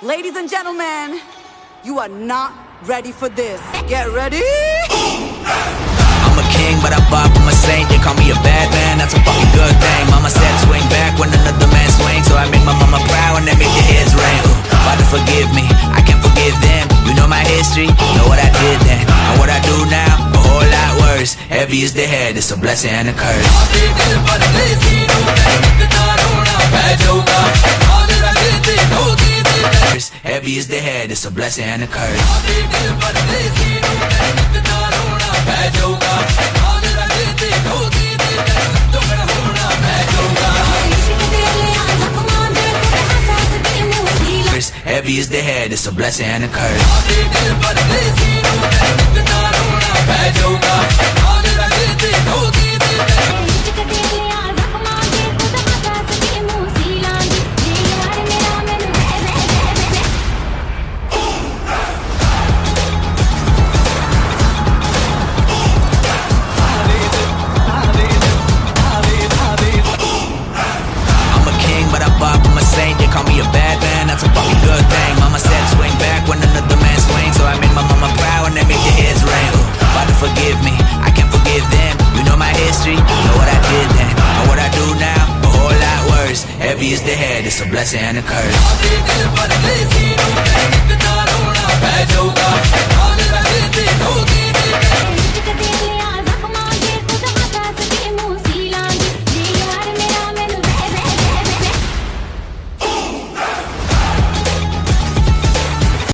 Ladies and gentlemen, you are not ready for this. Get ready. I'm a king, but I bop, I'm a saint. They call me a bad man, that's a fucking good thing. Mama said swing back when another man swings, so I make my mama proud and they make their heads ring. Father forgive me, I can't forgive them. You know my history, know what I did then, and what I do now, a whole lot worse. Heavy is the head, it's a blessing and a curse. Heavy is the head, it's a blessing and a curse. Heavy is the head, it's a blessing and a curse. They call me a bad man, that's a fucking good thing. Mama said swing back when another man swings, so I made my mama proud and they make their heads ring. Father forgive me, I can't forgive them. You know my history, know what I did then, and what I do now, a whole lot worse. Heavy is the head, it's a blessing and a curse.